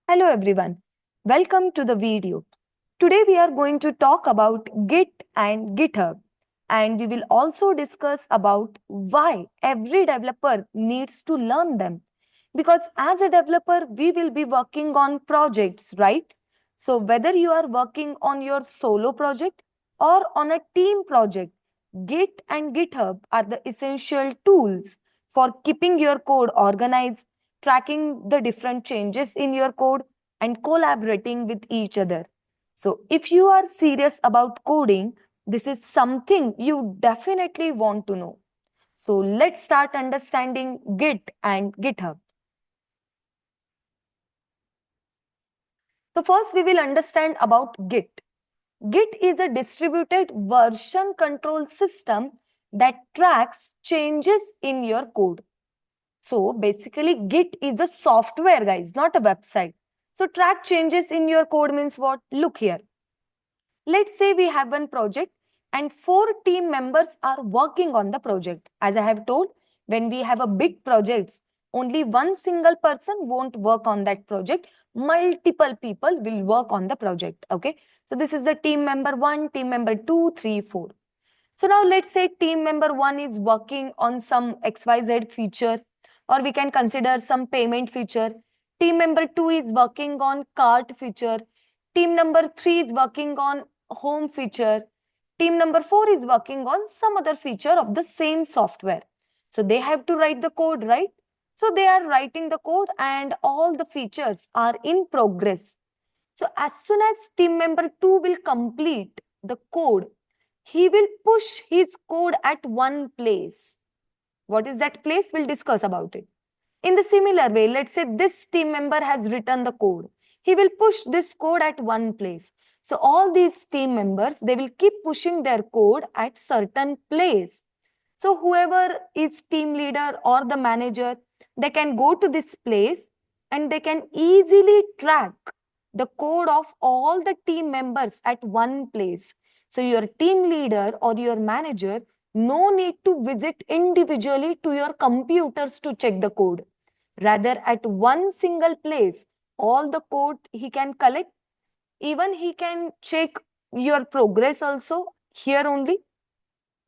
Hello everyone, welcome to the video. Today we are going to talk about Git and GitHub, and we will also discuss about why every developer needs to learn them. Because as a developer we will be working on projects, right? So whether you are working on your solo project or on a team project, Git and GitHub are the essential tools for keeping your code organized, tracking the different changes in your code, and collaborating with each other. So, if you are serious about coding, this is something you definitely want to know. So, let's start understanding Git and GitHub. So, first we will understand about Git. Git is a distributed version control system that tracks changes in your code. So basically, Git is a software, guys, not a website. So track changes in your code means what? Look here. Let's say we have one project and 4 team members are working on the project. As I have told, when we have a big project, only one single person won't work on that project. Multiple people will work on the project. Okay. So this is the team member 1, team member 2, 3, 4. So now let's say team member 1 is working on some XYZ feature, or we can consider some payment feature. Team member 2 is working on cart feature. Team number 3 is working on home feature. Team number 4 is working on some other feature of the same software. So they have to write the code, right? So they are writing the code and all the features are in progress. So as soon as team member 2 will complete the code, he will push his code at one place. What is that place? We'll discuss about it. In the similar way, let's say this team member has written the code. He will push this code at one place. So all these team members, they will keep pushing their code at certain place. So whoever is team leader or the manager, they can go to this place and they can easily track the code of all the team members at one place. So your team leader or your manager, no need to visit individually to your computers to check the code. Rather, at one single place, all the code he can collect. Even he can check your progress also here only.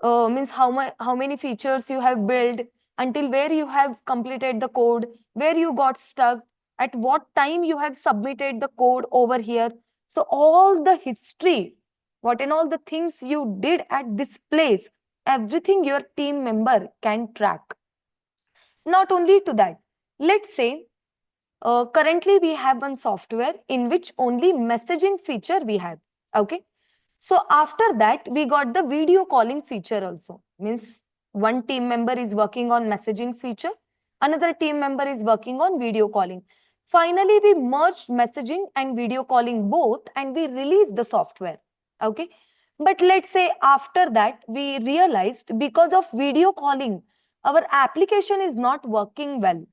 Means how many features you have built, until where you have completed the code, where you got stuck, at what time you have submitted the code over here. So all the history, what and all the things you did at this place, everything your team member can track. Not only to that, let's say currently we have one software in which only messaging feature we have. Okay. So after that, we got the video calling feature also. Means one team member is working on messaging feature, another team member is working on video calling. Finally, we merged messaging and video calling both and we released the software. Okay. But let's say after that, we realized because of video calling, our application is not working well.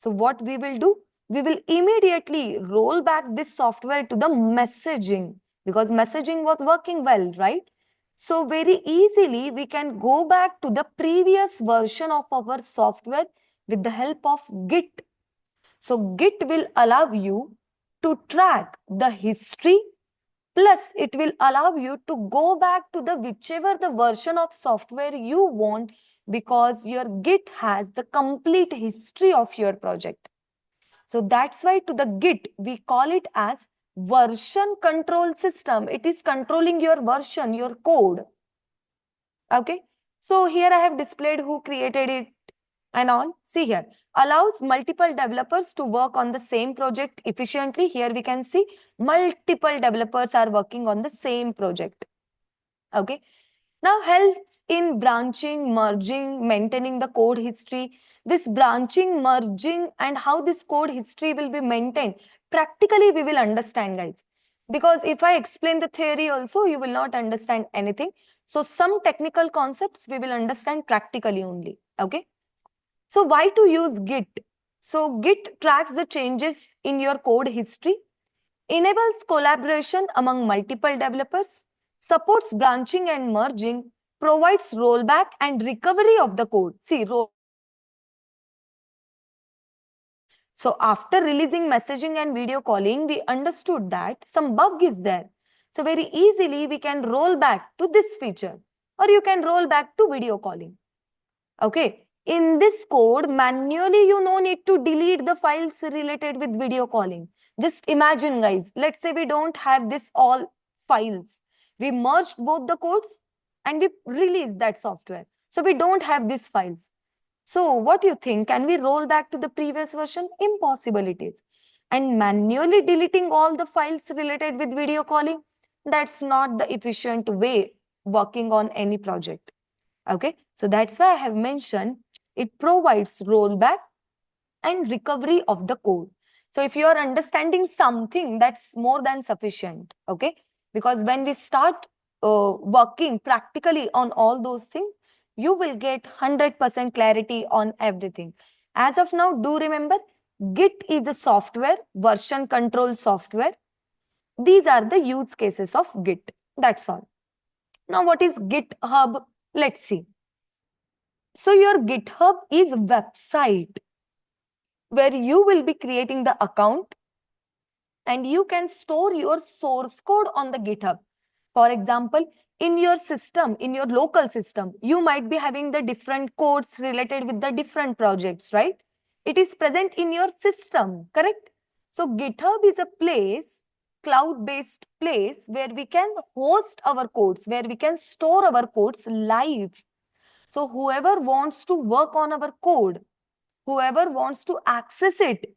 So what we will do? We will immediately roll back this software to the messaging because messaging was working well, right? So very easily we can go back to the previous version of our software with the help of Git. So Git will allow you to track the history, plus it will allow you to go back to the whichever the version of software you want, because your Git has the complete history of your project. So that's why to the Git, we call it as version control system. It is controlling your version, your code. Okay. So here I have displayed who created it and all. See here, allows multiple developers to work on the same project efficiently. Here we can see multiple developers are working on the same project. Okay. Now helps in branching, merging, maintaining the code history. This branching, merging and how this code history will be maintained, practically we will understand, guys. Because if I explain the theory also, you will not understand anything. So some technical concepts we will understand practically only. Okay. So why to use Git? So Git tracks the changes in your code history, enables collaboration among multiple developers, supports branching and merging, provides rollback and recovery of the code. See, So after releasing messaging and video calling, we understood that some bug is there. So very easily we can roll back to this feature, or you can roll back to video calling. Okay. In this code, manually you no need to delete the files related with video calling. Just imagine, guys, let's say we don't have this all files. We merged both the codes and we released that software. So we don't have these files. So what do you think? Can we roll back to the previous version? Impossible it is. And manually deleting all the files related with video calling, that's not the efficient way working on any project. Okay, so that's why I have mentioned it provides rollback and recovery of the code. So if you are understanding something, that's more than sufficient. Okay, because when we start working practically on all those things, you will get 100% clarity on everything. As of now, do remember, Git is a software, version control software. These are the use cases of Git. That's all. Now, what is GitHub? Let's see. So your GitHub is a website where you will be creating the account and you can store your source code on the GitHub. For example, in your system, in your local system, you might be having the different codes related with the different projects, right? It is present in your system, correct? So GitHub is a place, cloud-based place where we can host our codes, where we can store our codes live. So whoever wants to work on our code, whoever wants to access it,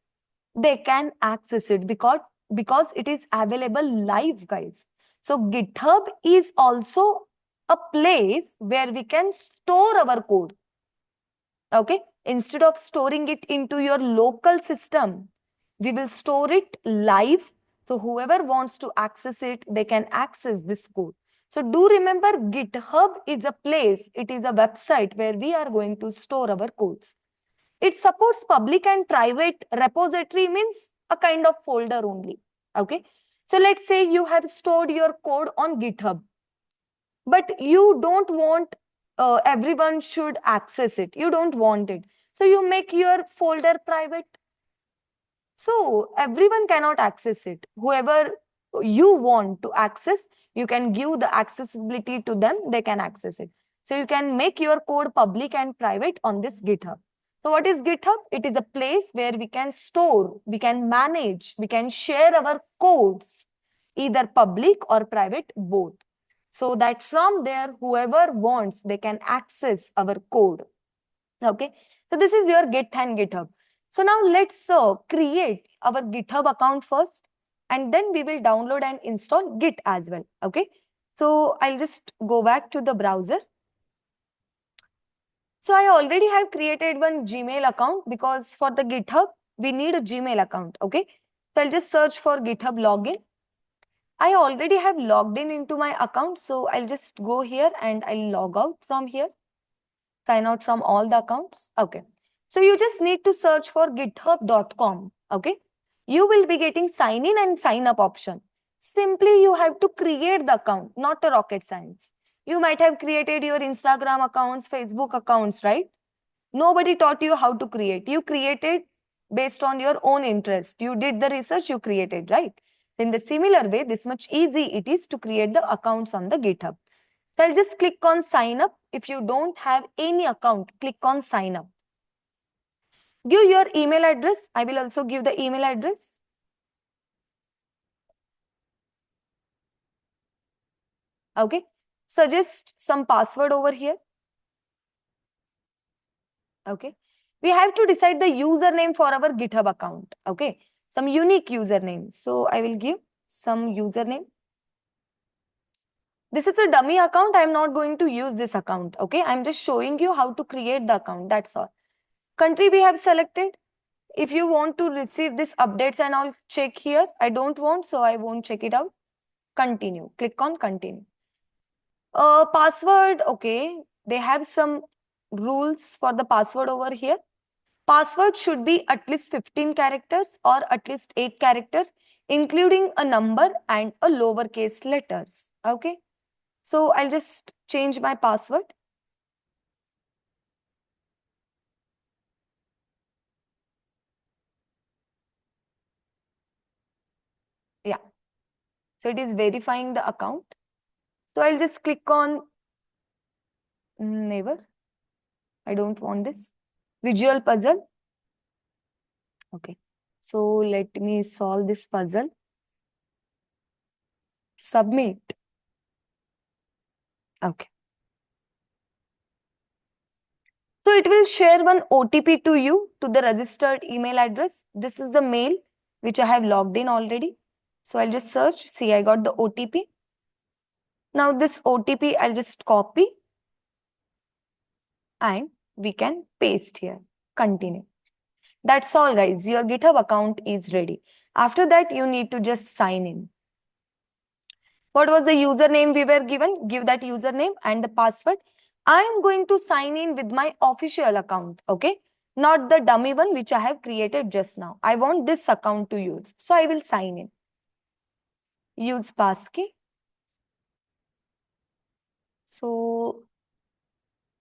they can access it because it is available live, guys. So GitHub is also a place where we can store our code. Okay, instead of storing it into your local system, we will store it live. So whoever wants to access it, they can access this code. So do remember, GitHub is a place, it is a website where we are going to store our codes. It supports public and private repository, means a kind of folder only. Okay. So let's say you have stored your code on GitHub, but you don't want everyone should access it. You don't want it. So you make your folder private. So everyone cannot access it. Whoever you want to access, you can give the accessibility to them, they can access it. So you can make your code public and private on this GitHub. So what is GitHub? It is a place where we can store, we can manage, we can share our codes, either public or private, both. So that from there, whoever wants, they can access our code. Okay. So this is your Git and GitHub. So now let's create our GitHub account first, and then we will download and install Git as well. Okay. So I'll just go back to the browser. So I already have created one Gmail account because for the GitHub, we need a Gmail account. Okay. So I'll just search for GitHub login. I already have logged in into my account. So I'll just go here and I'll log out from here. Sign out from all the accounts. Okay. So you just need to search for github.com. Okay. You will be getting sign in and sign up option. Simply you have to create the account, not a rocket science. You might have created your Instagram accounts, Facebook accounts, right? Nobody taught you how to create. You created based on your own interest. You did the research, you created, right? In the similar way, this much easy it is to create the accounts on the GitHub. So I'll just click on sign up. If you don't have any account, click on sign up. Give your email address. I will also give the email address. Okay. Suggest some password over here. Okay. We have to decide the username for our GitHub account. Okay. Some unique username. So I will give some username. This is a dummy account. I am not going to use this account. Okay. I'm just showing you how to create the account. That's all. Country we have selected. If you want to receive this updates and I'll check here. I don't want, so I won't check it out. Continue. Click on continue. Password. Okay. They have some rules for the password over here. Password should be at least 15 characters or at least 8 characters, including a number and a lowercase letters. Okay. So I'll just change my password. So it is verifying the account. So I'll just click on never. I don't want this. Visual puzzle. Okay. So let me solve this puzzle. Submit. Okay. So it will share one OTP to you to the registered email address. This is the mail which I have logged in already. So I'll just search. See, I got the OTP. Now this OTP I'll just copy and we can paste here. Continue. That's all, guys. Your GitHub account is ready. After that, you need to just sign in. What was the username we were given? Give that username and the password. I am going to sign in with my official account, okay? Not the dummy one which I have created just now. I want this account to use. So I will sign in. Use passkey. So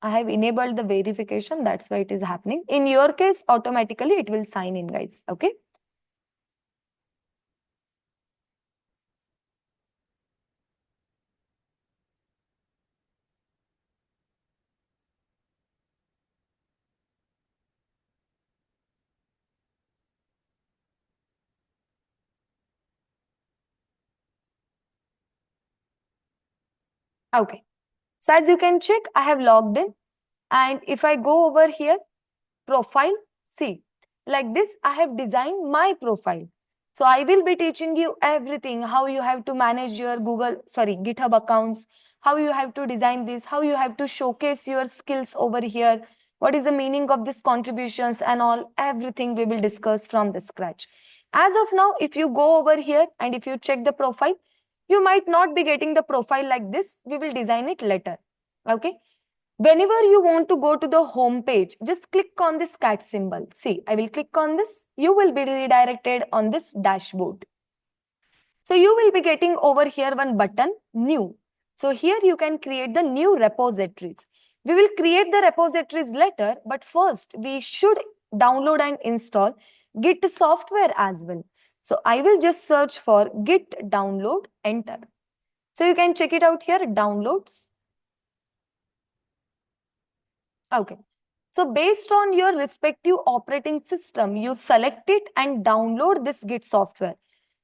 I have enabled the verification. That's why it is happening. In your case, automatically it will sign in, guys, okay? Okay. So as you can check, I have logged in. And if I go over here, profile, see, like this, I have designed my profile. So I will be teaching you everything, how you have to manage your GitHub accounts, how you have to design this, how you have to showcase your skills over here, what is the meaning of these contributions and all, everything we will discuss from the scratch. As of now, if you go over here and if you check the profile, you might not be getting the profile like this. We will design it later. Okay. Whenever you want to go to the home page, just click on this cat symbol. See, I will click on this. You will be redirected on this dashboard. So you will be getting over here one button, new. So here you can create the new repositories. We will create the repositories later, but first we should download and install Git software as well. So I will just search for Git download, enter. So you can check it out here, downloads. Okay. So based on your respective operating system, you select it and download this Git software.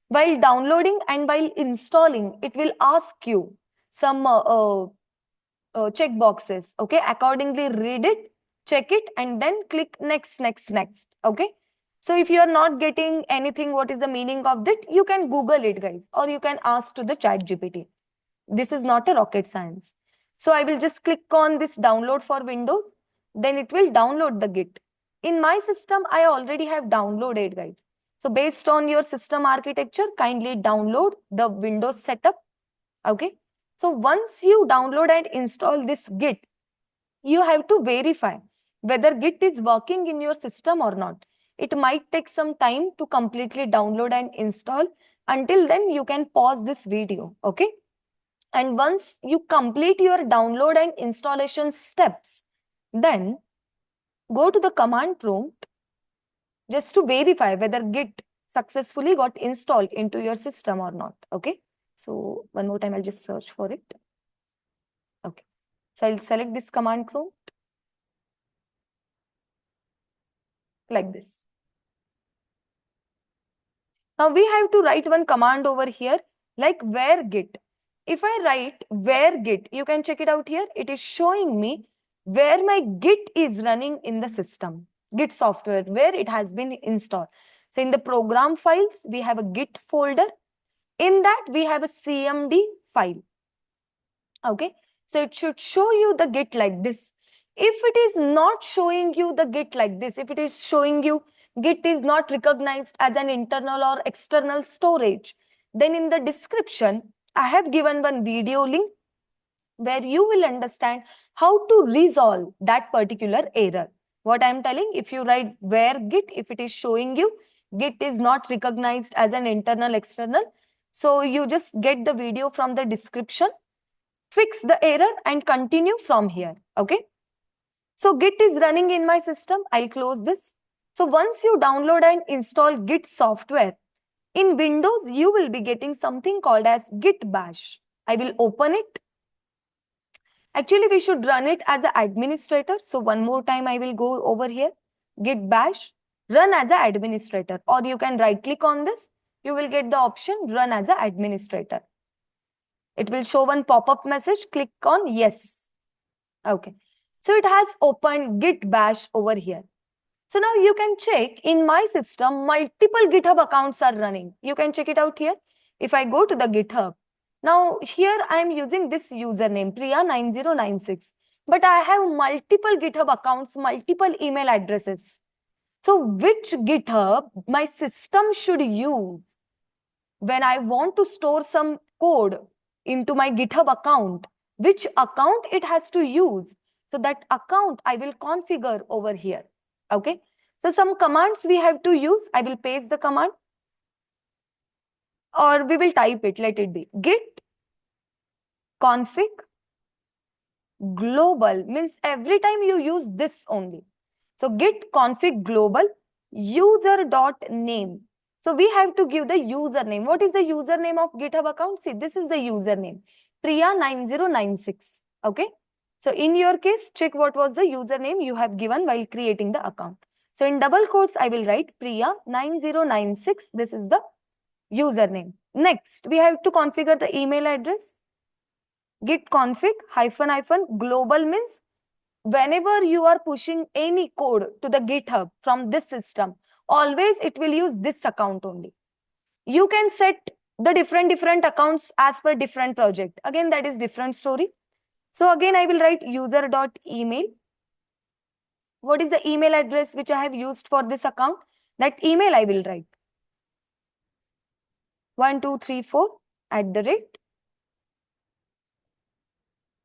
While downloading and while installing, it will ask you some check boxes. Okay. Accordingly, read it, check it, and then click next, next, next. Okay. So if you are not getting anything, what is the meaning of that? You can Google it, guys, or you can ask to the chat GPT. This is not a rocket science. So I will just click on this download for Windows. Then it will download the Git. In my system, I already have downloaded, guys. So based on your system architecture, kindly download the Windows setup. Okay. So once you download and install this Git, you have to verify whether Git is working in your system or not. It might take some time to completely download and install. Until then, you can pause this video. Okay. And once you complete your download and installation steps, then go to the command prompt just to verify whether Git successfully got installed into your system or not. Okay. So one more time, I'll just search for it. Okay. So I'll select this command prompt like this. Now we have to write one command over here like where Git. If I write where Git, you can check it out here. It is showing me where my Git is running in the system. Git software, where it has been installed. So in the program files, we have a Git folder. In that, we have a CMD file. Okay. So it should show you the Git like this. If it is not showing you the Git like this, if it is showing you Git is not recognized as an internal or external storage, then in the description, I have given one video link where you will understand how to resolve that particular error. What I am telling, if you write where Git, if it is showing you Git is not recognized as an internal external, so you just get the video from the description, fix the error and continue from here. Okay. So Git is running in my system. I'll close this. So once you download and install Git software, In Windows, you will be getting something called as Git Bash. I will open it. Actually, we should run it as an administrator. So one more time, I will go over here. Git Bash, run as an administrator. Or you can right click on this. You will get the option run as an administrator. It will show one pop-up message. Click on yes. Okay. So it has opened Git Bash over here. So now you can check in my system, multiple GitHub accounts are running. You can check it out here. If I go to the GitHub, now here I am using this username, Priya9096. But I have multiple GitHub accounts, multiple email addresses. So which GitHub my system should use when I want to store some code into my GitHub account? Which account it has to use? So that account I will configure over here. Okay. So some commands we have to use. I will paste the command or we will type it. Let it be git config global, means every time you use this only. So git config global user dot name. So we have to give the username. What is the username of GitHub account? See, this is the username, Priya9096. Okay. So in your case, check what was the username you have given while creating the account. So in double quotes, I will write Priya9096. This is the username. Next, we have to configure the email address. Git config -- global means whenever you are pushing any code to the GitHub from this system, always it will use this account only. You can set the different accounts as per different project. Again, that is different story. So again, I will write user.email. What is the email address which I have used for this account? That email I will write 1234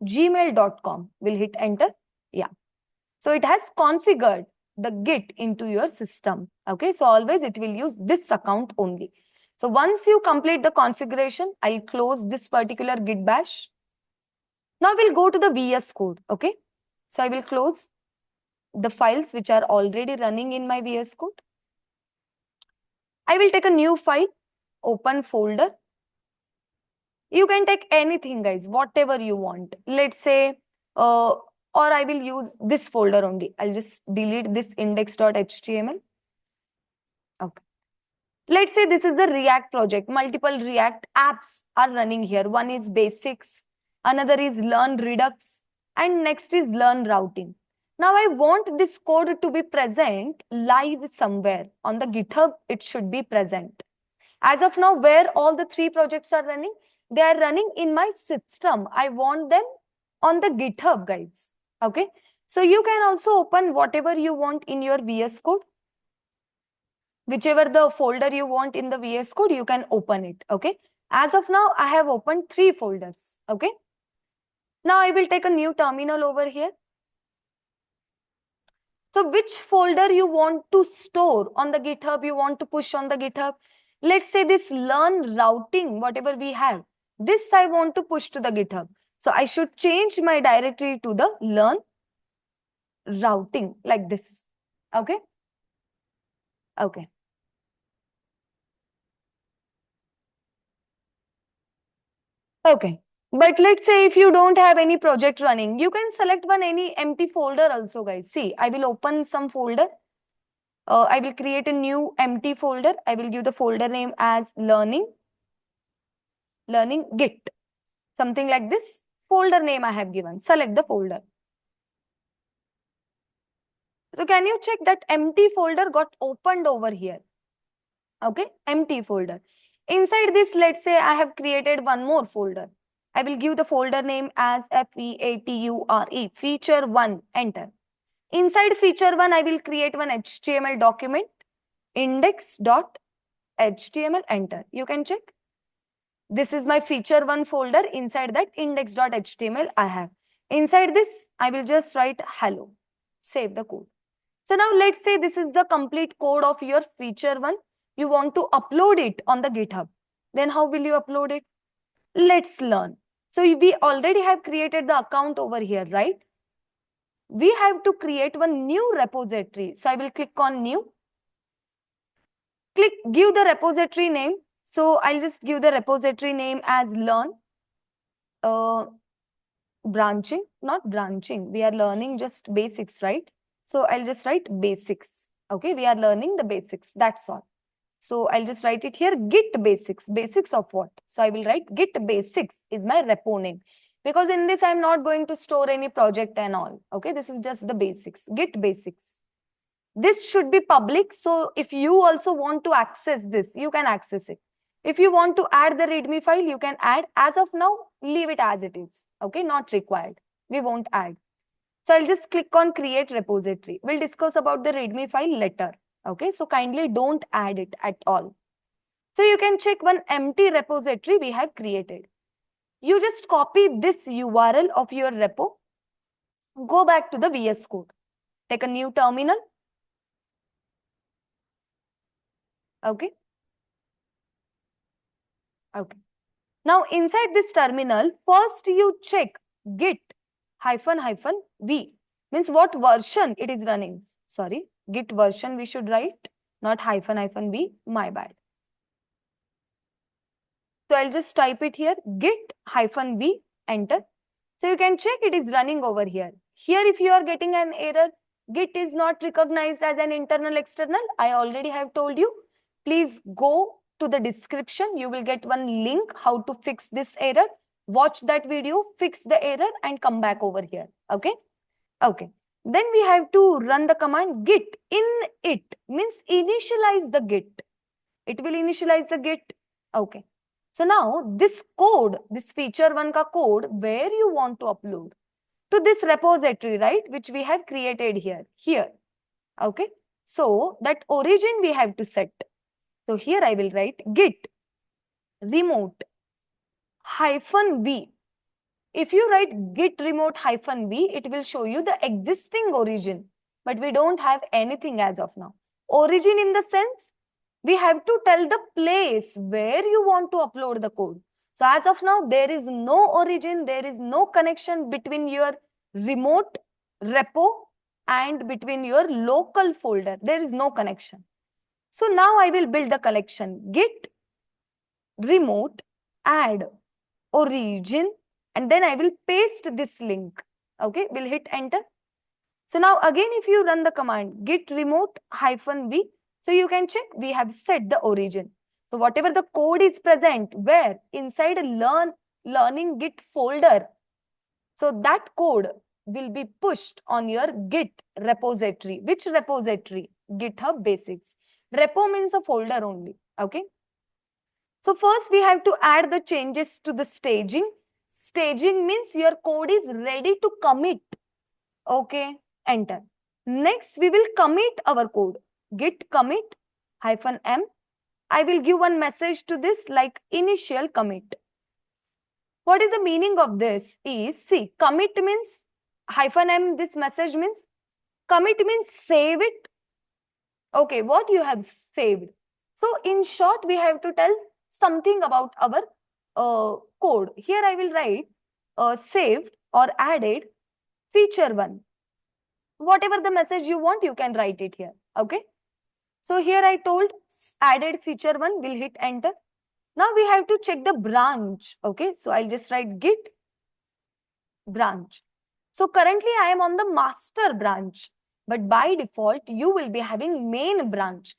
@gmail.com. Will hit enter. Yeah. So it has configured the Git into your system. Okay. So always it will use this account only. So once you complete the configuration, I'll close this particular Git bash. Now we'll go to the VS Code. Okay. So I will close the files which are already running in my VS Code. I will take a new file, open folder. You can take anything, guys, whatever you want. Let's say, or I will use this folder only. I'll just delete this index.html. Okay. Let's say this is the React project. Multiple React apps are running here. One is basics, another is learn Redux, and next is learn routing. Now I want this code to be present live somewhere on the GitHub. It should be present. As of now, where all the three projects are running, they are running in my system. I want them on the GitHub, guys. Okay. So you can also open whatever you want in your VS Code. Whichever the folder you want in the VS Code, you can open it. Okay. As of now, I have opened 3 folders. Okay. Now I will take a new terminal over here. So which folder you want to store on the GitHub, you want to push on the GitHub? Let's say this learn routing, whatever we have, this I want to push to the GitHub. So I should change my directory to the learn routing like this. Okay. Okay. Okay. But let's say if you don't have any project running, you can select any empty folder also, guys. See, I will open some folder. I will create a new empty folder. I will give the folder name as learning Git. Something like this. Folder name I have given. Select the folder. So can you check that empty folder got opened over here? Okay, empty folder. Inside this, let's say I have created one more folder. I will give the folder name as FEATURE, feature 1, enter. Inside feature 1, I will create one HTML document, index.html, enter. You can check. This is my feature 1 folder. Inside that index.html I have. Inside this, I will just write hello. Save the code. So now let's say this is the complete code of your feature 1. You want to upload it on the GitHub. Then how will you upload it? Let's learn. So we already have created the account over here, right? We have to create one new repository. So I will click on new. give the repository name. So I'll just give the repository name as learn. Branching, not branching. We are learning just basics, right? So I'll just write basics. Okay, we are learning the basics. That's all. So I'll just write it here, Git basics. Basics of what? So I will write Git basics is my repo name. Because in this, I'm not going to store any project and all. Okay, this is just the basics, Git basics. This should be public. So if you also want to access this, you can access it. If you want to add the README file, you can add. As of now, leave it as it is. Okay, not required. We won't add. So I'll just click on create repository. We'll discuss about the README file later. Okay, so kindly don't add it at all. So you can check one empty repository we have created. You just copy this URL of your repo. Go back to the VS Code. Take a new terminal. Okay. Okay. Now inside this terminal, first you check git -v. Means what version it is running. Sorry, git version we should write, not -v. My bad. So I'll just type it here, git -v, enter. So you can check it is running over here. Here if you are getting an error, Git is not recognized as an internal external. I already have told you. Please go to the description. You will get one link how to fix this error. Watch that video, fix the error and come back over here. Okay. Okay. Then we have to run the command git init, means initialize the git. It will initialize the git. Okay. So now this code, this feature one ka code, where you want to upload to this repository, right? Which we have created here. Okay. So that origin we have to set. So here I will write git remote -v. If you write git remote -v, it will show you the existing origin, but we don't have anything as of now. Origin in the sense, we have to tell the place where you want to upload the code. So as of now, there is no origin, there is no connection between your remote repo and between your local folder. There is no connection. So now I will build the collection git remote add origin, and then I will paste this link. Okay, we'll hit enter. So now again, if you run the command git remote -v, so you can check we have set the origin. So whatever the code is present, where inside a learning Git folder, so that code will be pushed on your Git repository. Which repository? GitHub basics. Repo means a folder only. Okay. So first we have to add the changes to the staging. Staging means your code is ready to commit. Okay. Enter. Next we will commit our code. Git commit -m. I will give one message to this like initial commit. What is the meaning of this is, see, commit means -m, this message means, commit means save it. Okay, what you have saved. So in short, we have to tell something about our code. Here I will write saved or added feature 1. Whatever the message you want, you can write it here. Okay. So here I told added feature 1, we'll hit enter. Now we have to check the branch. Okay, so I'll just write git branch. So currently I am on the master branch, but by default you will be having main branch.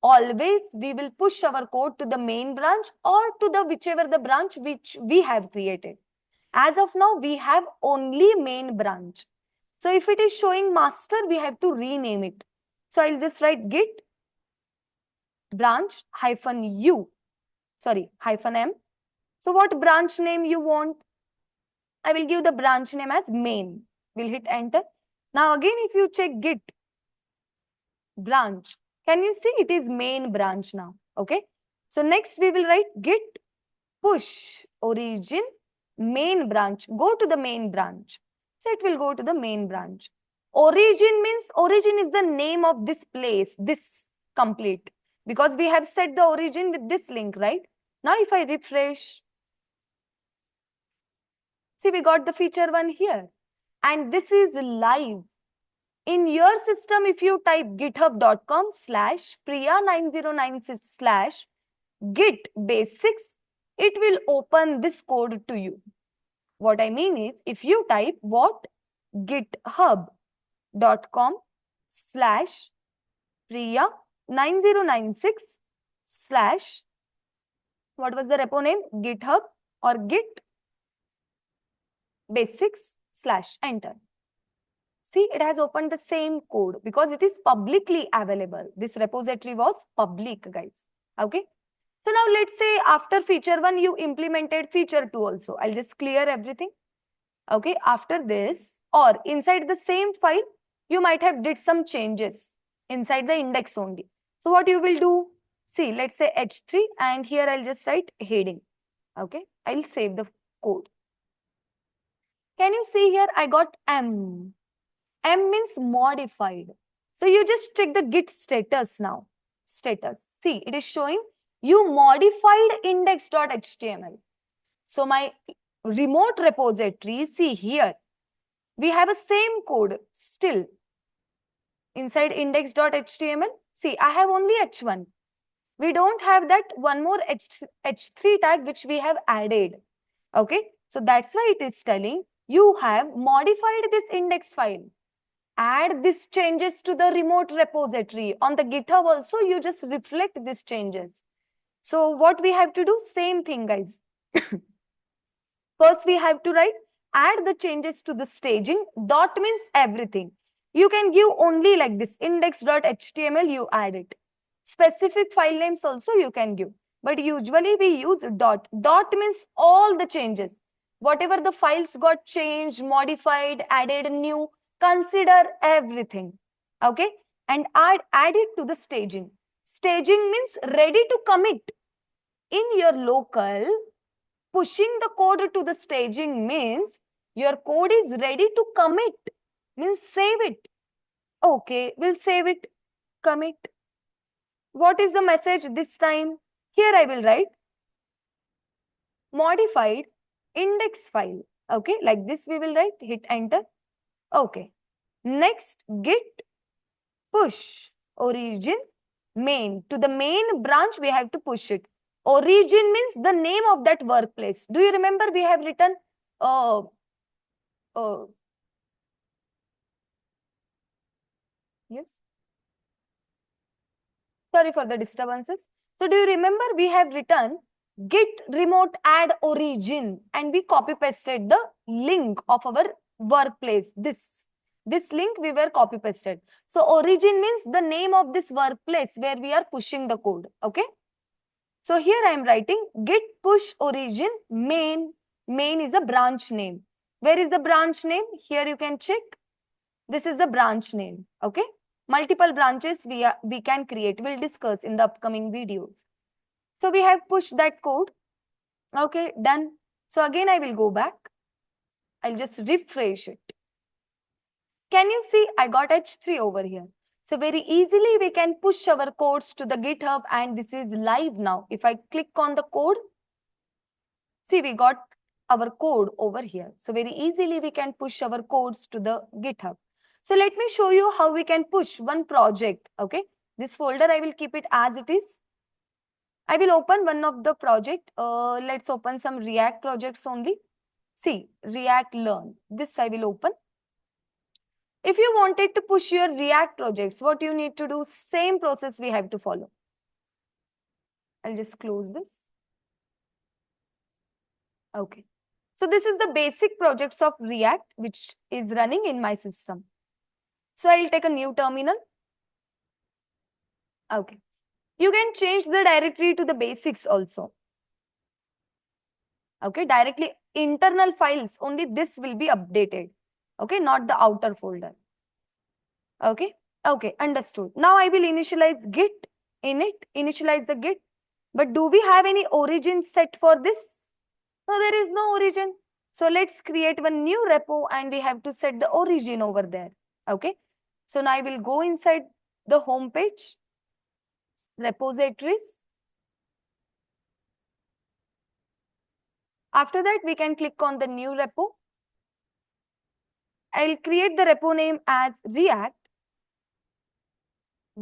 Always we will push our code to the main branch or to the whichever the branch which we have created. As of now, we have only main branch. So if it is showing master, we have to rename it. So I'll just write git branch -u. Sorry, -m. So what branch name you want? I will give the branch name as main. We'll hit enter. Now again, if you check git branch, can you see it is main branch now? Okay. So next we will write git push origin main branch. Go to the main branch. So it will go to the main branch. Origin means, origin is the name of this place, this complete. Because we have set the origin with this link, right? Now if I refresh, see we got the feature 1 here. And this is live. In your system, if you type github.com/priya9096/git basics, it will open this code to you. What I mean is, if you type what? github.com/priya9096 slash, what was the repo name? GitHub or Git basics slash enter. See, it has opened the same code because it is publicly available. This repository was public, guys. Okay. So now let's say after feature 1, you implemented feature 2 also. I'll just clear everything. Okay. After this, or inside the same file, you might have did some changes inside the index only. So what you will do? See, let's say H3 and here I'll just write heading. Okay. I'll save the code. Can you see here? I got M. M means modified. So you just check the Git status now. Status. See, it is showing you modified index.html. So my remote repository, see here, we have a same code still inside index.html. See, I have only H1. We don't have that one more H3 tag which we have added. Okay. So that's why it is telling you have modified this index file. Add these changes to the remote repository. On the GitHub also, you just reflect these changes. So what we have to do? Same thing, guys. First, we have to write, add the changes to the staging. Dot means everything. You can give only like this, index.html, you add it. Specific file names also you can give. But usually we use dot. Dot means all the changes. Whatever the files got changed, modified, added new, consider everything. Okay. And add it to the staging. Staging means ready to commit. In your local, pushing the code to the staging means your code is ready to commit. Means save it. Okay, we'll save it. Commit. What is the message this time? Here I will write modified index file. Okay, like this we will write. Hit enter. Okay. Next, git push origin main. To the main branch, we have to push it. Origin means the name of that workplace. Do you remember we have written yes. Sorry for the disturbances. So do you remember we have written git remote add origin and we copy pasted the link of our workplace. This link we were copy pasted. So origin means the name of this workplace where we are pushing the code. Okay. So here I am writing git push origin main. Main is a branch name. Where is the branch name? Here you can check. This is the branch name. Okay. Multiple branches we can create. We'll discuss in the upcoming videos. So we have pushed that code. Okay, done. So again, I will go back. I'll just refresh it. Can you see I got H3 over here? So very easily we can push our codes to the GitHub and this is live now. If I click on the code, see we got our code over here. So very easily we can push our codes to the GitHub. So let me show you how we can push one project. Okay, this folder I will keep it as it is. I will open one of the project. Let's open some React projects only. See, React Learn. This I will open. If you wanted to push your React projects, what you need to do, same process we have to follow. I'll just close this. Okay. So this is the basic projects of React, which is running in my system. So I'll take a new terminal. Okay. You can change the directory to the basics also. Okay, directly internal files, only this will be updated. Okay, not the outer folder. Okay, okay, understood. Now I will initialize Git, Init, initialize the Git. But do we have any origin set for this? No, there is no origin. So let's create one new repo and we have to set the origin over there. Okay, so now I will go inside the home page, repositories. After that, we can click on the new repo. I'll create the repo name as React.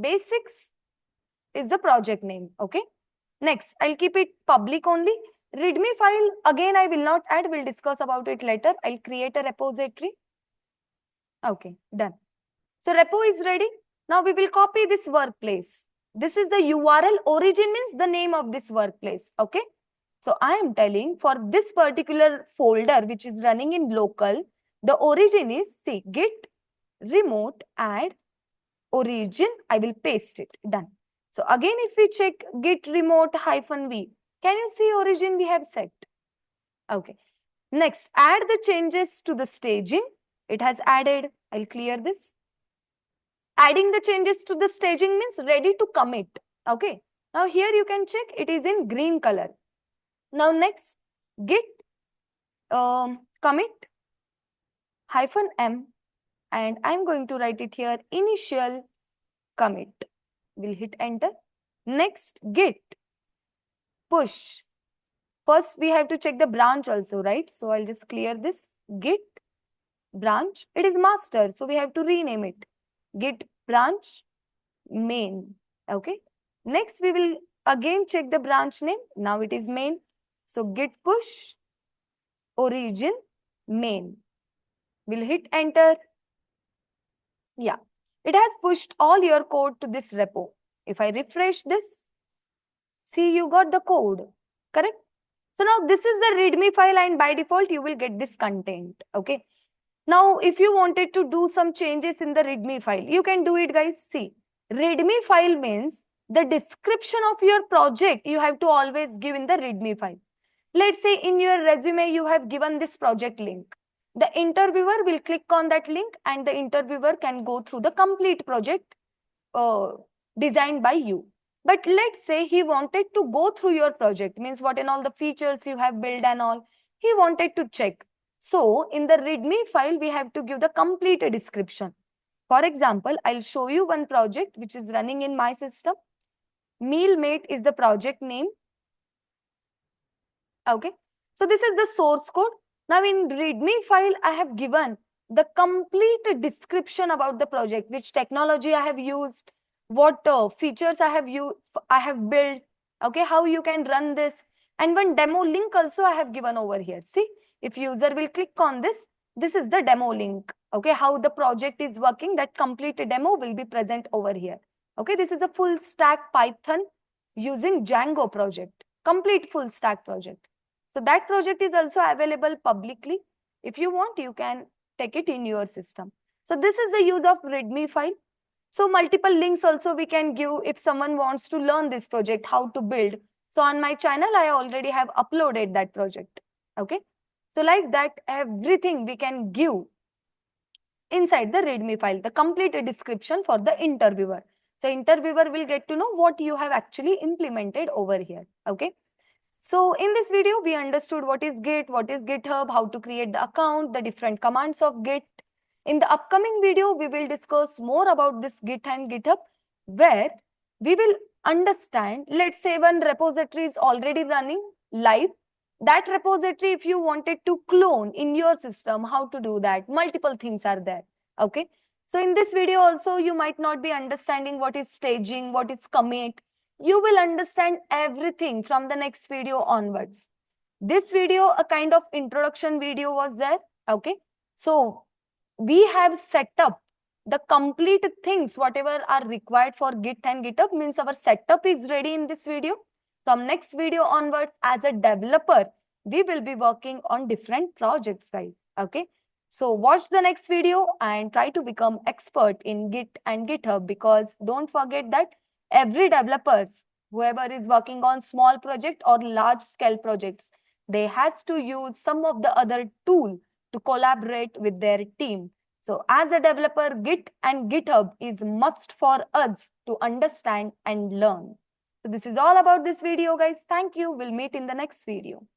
Basics is the project name. Okay. Next, I'll keep it public only. README file, again, I will not add. We'll discuss about it later. I'll create a repository. Okay, done. So repo is ready. Now we will copy this workplace. This is the URL. Origin means the name of this workplace. Okay. So I am telling for this particular folder which is running in local, the origin is git remote add origin. I will paste it. Done. So again, if we check git remote -v, can you see origin we have set? Okay. Next, add the changes to the staging. It has added. I'll clear this. Adding the changes to the staging means ready to commit. Okay. Now here you can check it is in green color. Now next, git commit -m, and I'm going to write it here initial commit. We'll hit enter. Next, git push. First we have to check the branch also, right? So I'll just clear this. Git branch, it is master, so we have to rename it. Git branch main. Okay. Next we will again check the branch name. Now it is main. So git push origin main. We'll hit enter. Yeah, it has pushed all your code to this repo. If I refresh this, see, you got the code, correct? So now this is the README file, and by default you will get this content. Okay. Now if you wanted to do some changes in the README file, you can do it, guys. See, README file means the description of your project you have to always give in the README file. Let's say in your resume you have given this project link. The interviewer will click on that link and the interviewer can go through the complete project designed by you. But let's say he wanted to go through your project, means what and all the features you have built and all, he wanted to check. So in the README file, we have to give the complete description. For example, I'll show you one project which is running in my system. Mealmate is the project name. Okay. So this is the source code. Now in README file, I have given the complete description about the project, which technology I have used, what features I have built, okay, how you can run this, and one demo link also I have given over here. See, if user will click on this, this is the demo link, okay, how the project is working, that complete demo will be present over here. Okay, this is a full stack Python using Django project, complete full stack project. So that project is also available publicly. If you want, you can take it in your system. So this is the use of README file. So multiple links also we can give if someone wants to learn this project, how to build. So on my channel, I already have uploaded that project. Okay. So like that, everything we can give inside the README file, the complete description for the interviewer. So interviewer will get to know what you have actually implemented over here. Okay. So in this video, we understood what is Git, what is GitHub, how to create the account, the different commands of Git. In the upcoming video, we will discuss more about this Git and GitHub, where we will understand, let's say one repository is already running live. That repository, if you wanted to clone in your system, how to do that? Multiple things are there. Okay. So in this video also, you might not be understanding what is staging, what is commit. You will understand everything from the next video onwards. This video, a kind of introduction video was there. Okay. So we have set up the complete things, whatever are required for Git and GitHub, means our setup is ready in this video. From next video onwards, as a developer, we will be working on different projects, guys. Okay. So watch the next video and try to become expert in Git and GitHub, because don't forget that every developers, whoever is working on small project or large scale projects, they has to use some of the other tool to collaborate with their team. So as a developer, Git and GitHub is must for us to understand and learn. So this is all about this video, guys. Thank you. We'll meet in the next video.